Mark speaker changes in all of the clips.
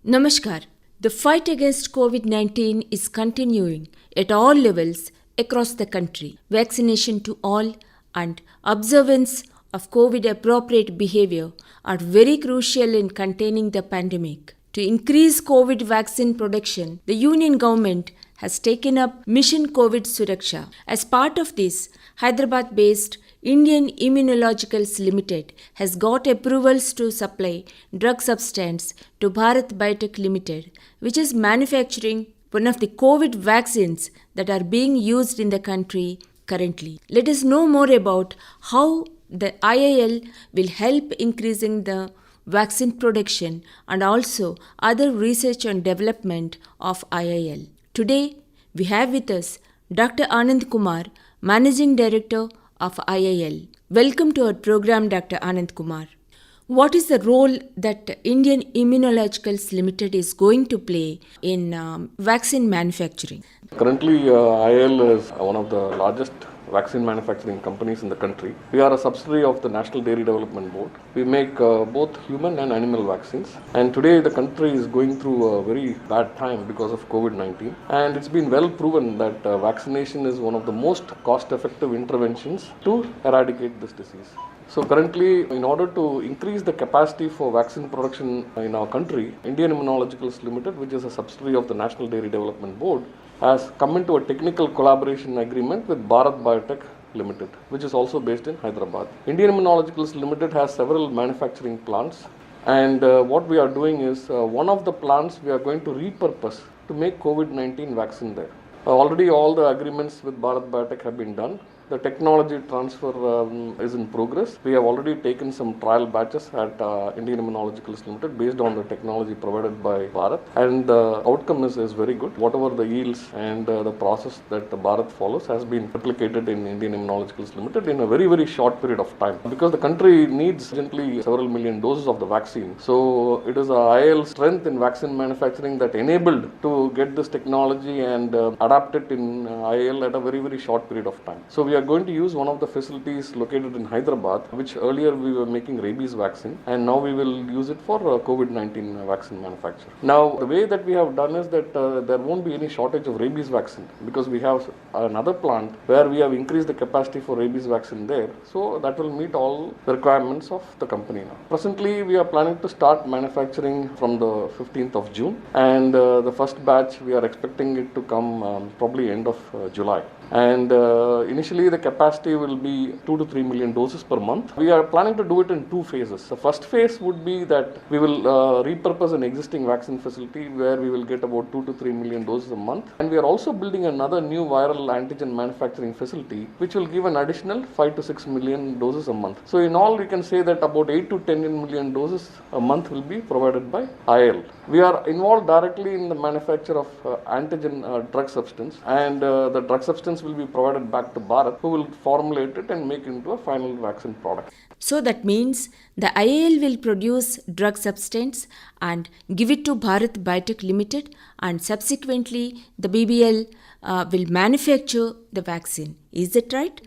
Speaker 1: Namaskar. The fight against COVID-19 is continuing at all levels across the country. Vaccination to all and observance of COVID appropriate behavior are very crucial in containing the pandemic. To increase COVID vaccine production, the Union government has taken up Mission COVID Suraksha. As part of this, Hyderabad based Indian Immunologicals Limited has got approvals to supply drug substance to Bharat Biotech Limited, which is manufacturing one of the COVID vaccines that are being used in the country currently. Let us know more about how the IIL will help increasing the vaccine production and also other research and development of IIL. Today, we have with us Dr. Anand Kumar, Managing Director of IIL. Welcome to our program, Dr. Anand Kumar. What is the role that Indian Immunologicals Limited is going to play in vaccine manufacturing?
Speaker 2: Currently, IIL is one of the largest vaccine manufacturing companies in the country. We are a subsidiary of the National Dairy Development Board. We make both human and animal vaccines. And today the country is going through a very bad time because of COVID-19. And it's been well proven that vaccination is one of the most cost-effective interventions to eradicate this disease. So currently, in order to increase the capacity for vaccine production in our country, Indian Immunologicals Limited, which is a subsidiary of the National Dairy Development Board, has come into a technical collaboration agreement with Bharat Biotech Limited, which is also based in Hyderabad. Indian Immunologicals Limited has several manufacturing plants, and what we are doing is one of the plants we are going to repurpose to make COVID-19 vaccine there. Already all the agreements with Bharat Biotech have been done. The technology transfer is in progress. We have already taken some trial batches at Indian Immunologicals Limited based on the technology provided by Bharat, and the outcome is very good. Whatever the yields and the process that Bharat follows has been replicated in Indian Immunologicals Limited in a very short period of time. Because the country needs urgently several million doses of the vaccine. So it is IIL's strength in vaccine manufacturing that enabled to get this technology and adapt it in IIL at a very short period of time. So we are going to use one of the facilities located in Hyderabad, which earlier we were making rabies vaccine, and now we will use it for COVID-19 vaccine manufacture. Now, the way that we have done is that there won't be any shortage of rabies vaccine because we have another plant where we have increased the capacity for rabies vaccine there. So that will meet all the requirements of the company now. Presently, we are planning to start manufacturing from the 15th of June, and the first batch we are expecting it to come probably end of July. And initially the capacity will be 2 to 3 million doses per month. We are planning to do it in two phases. The first phase would be that we will repurpose an existing vaccine facility where we will get about 2 to 3 million doses a month. And we are also building another new viral antigen manufacturing facility which will give an additional 5 to 6 million doses a month. So in all we can say that about 8 to 10 million doses a month will be provided by IIL. We are involved directly in the manufacture of antigen drug substance, and the drug substance will be provided back to Bharat, who will formulate it and make it into a final vaccine product.
Speaker 1: So that means the IIL will produce drug substance and give it to Bharat Biotech Limited, and subsequently the BBL will manufacture the vaccine. Is that right?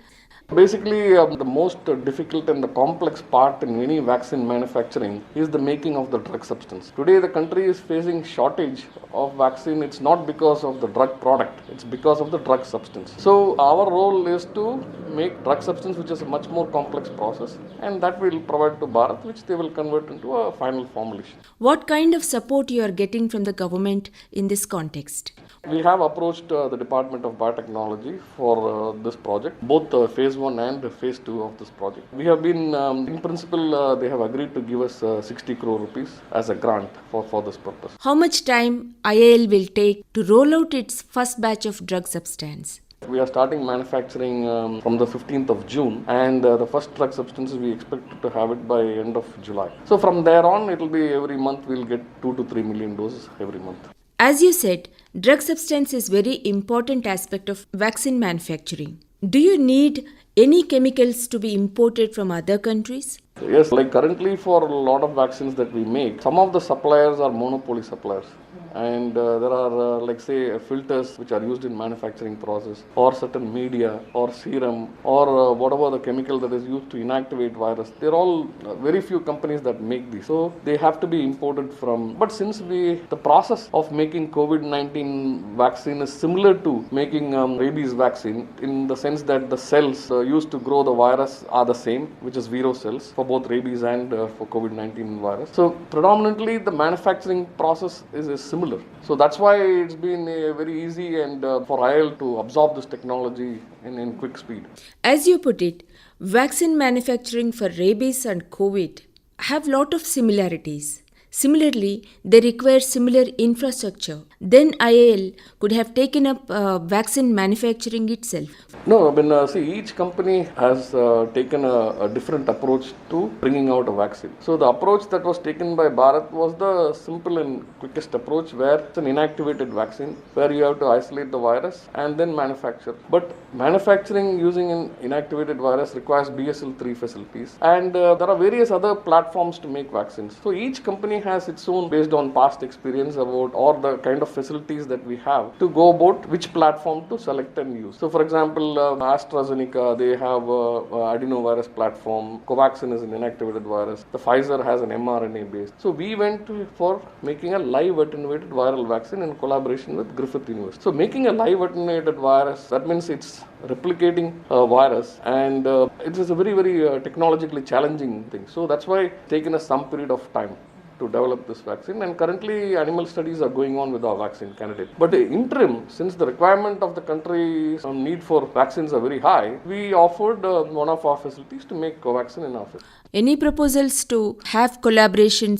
Speaker 2: Basically, the most difficult and the complex part in any vaccine manufacturing is the making of the drug substance. Today, the country is facing shortage of vaccine. It's not because of the drug product, it's because of the drug substance. So, our role is to make drug substance, which is a much more complex process, and that we will provide to Bharat, which they will convert into a final formulation.
Speaker 1: What kind of support you are getting from the government in this context?
Speaker 2: We have approached the Department of Biotechnology for this project, both phase 1 and phase 2 of this project. We have been, in principle, they have agreed to give us 60 crore rupees as a grant for this purpose.
Speaker 1: How much time IIL will take to roll out its first batch of drug substance?
Speaker 2: We are starting manufacturing from the 15th of June, and the first drug substances we expect to have it by end of July. So from there on, it will be every month we'll get 2 to 3 million doses every month.
Speaker 1: As you said, drug substance is very important aspect of vaccine manufacturing. Do you need any chemicals to be imported from other countries?
Speaker 2: Yes, like currently for a lot of vaccines that we make, some of the suppliers are monopoly suppliers. and there are like say filters which are used in manufacturing process, or certain media or serum, or whatever the chemical that is used to inactivate virus. They're all very few companies that make these, so they have to be imported from. But since the process of making COVID-19 vaccine is similar to making rabies vaccine, in the sense that the cells used to grow the virus are the same, which is vero cells for both rabies and for COVID-19 virus. So predominantly the manufacturing process is similar. So that's why it's been very easy and for IL to absorb this technology in quick speed.
Speaker 1: As you put it, vaccine manufacturing for rabies and COVID have lot of similarities. Similarly, they require similar infrastructure. Then IIL could have taken up vaccine manufacturing itself.
Speaker 2: No, I mean, see, each company has taken a different approach to bringing out a vaccine. So the approach that was taken by Bharat was the simple and quickest approach, where it's an inactivated vaccine, where you have to isolate the virus and then manufacture. But manufacturing using an inactivated virus requires BSL-3 facilities, and there are various other platforms to make vaccines. So each company has its own, based on past experience about, or the kind of facilities that we have, to go about which platform to select and use. So for example, AstraZeneca, they have adenovirus platform. Covaxin is an inactivated virus. The Pfizer has an mRNA based. So we went for making a live attenuated viral vaccine in collaboration with Griffith University. So making a live attenuated virus, that means it's replicating a virus, and it is a very, very technologically challenging thing. So that's why it's taken us some period of time to develop this vaccine, and currently animal studies are going on with our vaccine candidate. But the interim, since the requirement of the country, some need for vaccines are very high, we offered one of our facilities to make Covaxin in our facility.
Speaker 1: Any proposals to have collaboration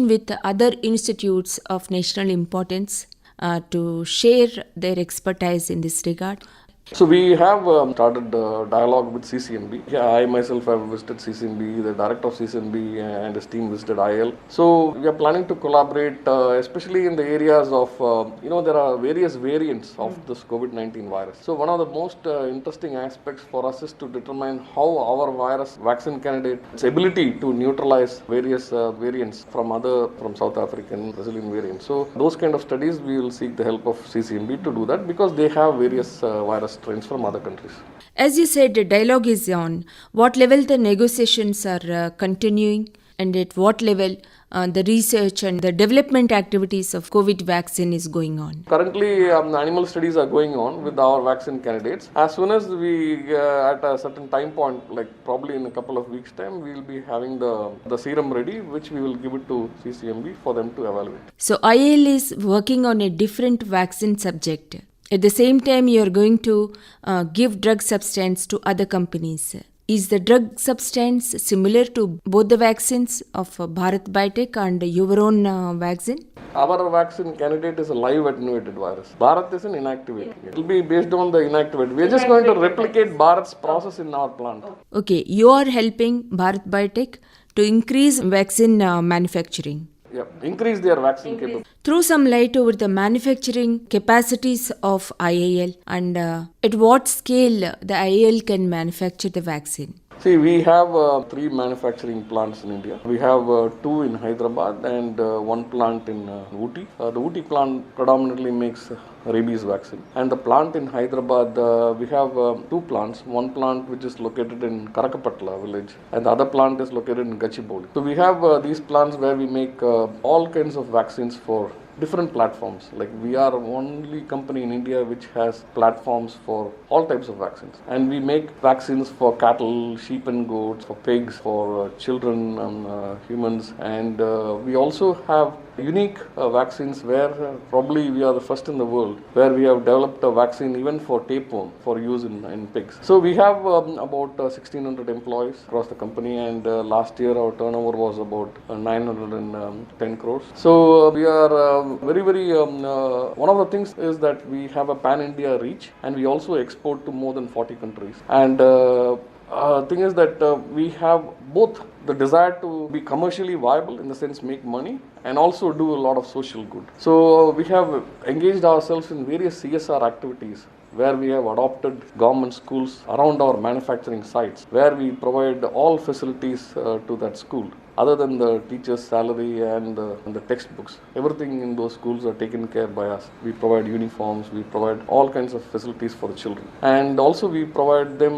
Speaker 1: with other institutes of national importance to share their expertise in this regard?
Speaker 2: So we have started dialogue with CCMB. Yeah, I myself have visited CCMB, the director of CCMB and his team visited IL. So we are planning to collaborate, especially in the areas of, there are various variants of this COVID-19 virus. So one of the most interesting aspects for us is to determine how our virus vaccine candidate, its ability to neutralize various variants from South African, Brazilian variants. So those kind of studies, we will seek the help of CCMB to do that, because they have various virus strains from other countries.
Speaker 1: As you said, the dialogue is on. What level the negotiations are continuing, and at what level the research and the development activities of COVID vaccine is going on?
Speaker 2: Currently, animal studies are going on with our vaccine candidates. As soon as we, at a certain time point, like probably in a couple of weeks' time, we will be having the serum ready, which we will give it to CCMB for them to evaluate.
Speaker 1: So IIL is working on a different vaccine subject. At the same time, you are going to give drug substance to other companies. Is the drug substance similar to both the vaccines of Bharat Biotech and your own vaccine?
Speaker 2: Our vaccine candidate is a live attenuated virus. Bharat is an inactivated. It will be based on the inactivated. We are just going to replicate Bharat's process in our plant.
Speaker 1: Okay, you are helping Bharat Biotech to increase vaccine manufacturing.
Speaker 2: Yeah, increase their vaccine capability.
Speaker 1: Throw some light over the manufacturing capacities of IIL and at what scale the IIL can manufacture the vaccine.
Speaker 2: See, we have 3 manufacturing plants in India. We have 2 in Hyderabad and 1 plant in Ooty. The Ooty plant predominantly makes rabies vaccine. And the plant in Hyderabad, we have 2 plants. One plant which is located in Karakapatla village, and the other plant is located in Gachibowli. So we have these plants where we make all kinds of vaccines for different platforms. Like we are only company in India which has platforms for all types of vaccines. And we make vaccines for cattle, sheep and goats, for pigs, for children, humans. And we also have unique vaccines where probably we are the first in the world, where we have developed a vaccine even for tapeworm for use in pigs. So we have about 1,600 employees across the company, and last year our turnover was about 910 crores. So we are very, one of the things is that we have a pan-India reach, and we also export to more than 40 countries. And thing is that we have both the desire to be commercially viable, in the sense make money, and also do a lot of social good. So we have engaged ourselves in various CSR activities, where we have adopted government schools around our manufacturing sites, where we provide all facilities to that school, Other than the teacher's salary and the textbooks, everything in those schools are taken care by us. We provide uniforms, we provide all kinds of facilities for the children. And also we provide them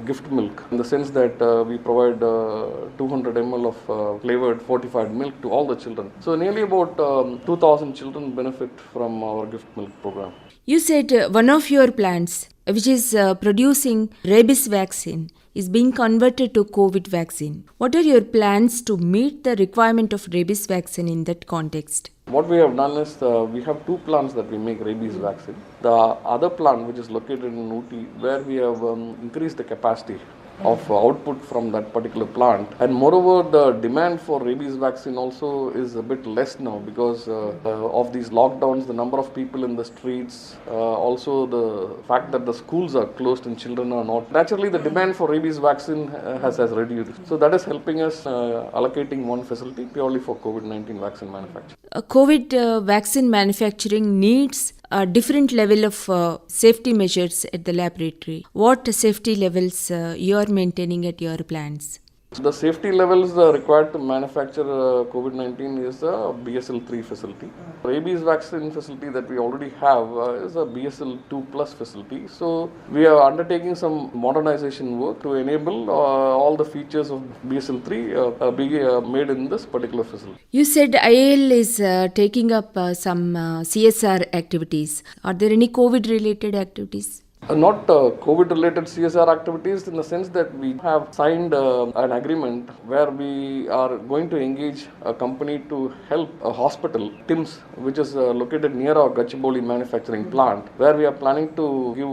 Speaker 2: gift milk in the sense that we provide 200 ml of flavored fortified milk to all the children. So nearly about 2,000 children benefit from our gift milk program.
Speaker 1: You said one of your plants, which is producing rabies vaccine, is being converted to COVID vaccine. What are your plans to meet the requirement of rabies vaccine in that context?
Speaker 2: What we have done is we have two plants that we make rabies vaccine. The other plant, which is located in Ooty, where we have increased the capacity of output from that particular plant, and moreover the demand for rabies vaccine also is a bit less now because of these lockdowns, the number of people in the streets, also the fact that the schools are closed and children are not, naturally the demand for rabies vaccine has reduced. So that is helping us allocating one facility purely for COVID-19 vaccine manufacture.
Speaker 1: COVID vaccine manufacturing needs a different level of safety measures at the laboratory. What safety levels you are maintaining at your plants?
Speaker 2: The safety levels required to manufacture COVID-19 is a BSL-3 facility. Rabies vaccine facility that we already have is a BSL-2 plus facility. So we are undertaking some modernization work to enable all the features of BSL-3 be made in this particular facility.
Speaker 1: You said IAL is taking up some CSR activities. Are there any COVID-related activities?
Speaker 2: Not COVID-related CSR activities in the sense that we have signed an agreement where we are going to engage a company to help a hospital, TIMS, which is located near our Gachibowli manufacturing plant, where we are planning to give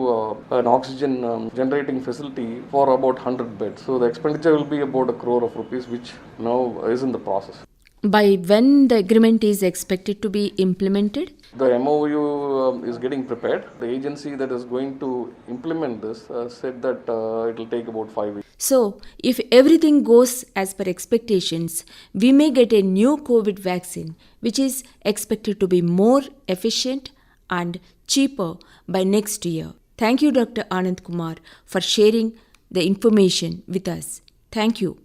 Speaker 2: an oxygen generating facility for about 100 beds. So the expenditure will be about 1 crore of rupees, which now is in the process.
Speaker 1: By when the agreement is expected to be implemented?
Speaker 2: The MOU is getting prepared. The agency that is going to implement this said that it will take about 5 weeks.
Speaker 1: So, if everything goes as per expectations, we may get a new COVID vaccine which is expected to be more efficient and cheaper by next year. Thank you, Dr. Anand Kumar, for sharing the information with us. Thank you.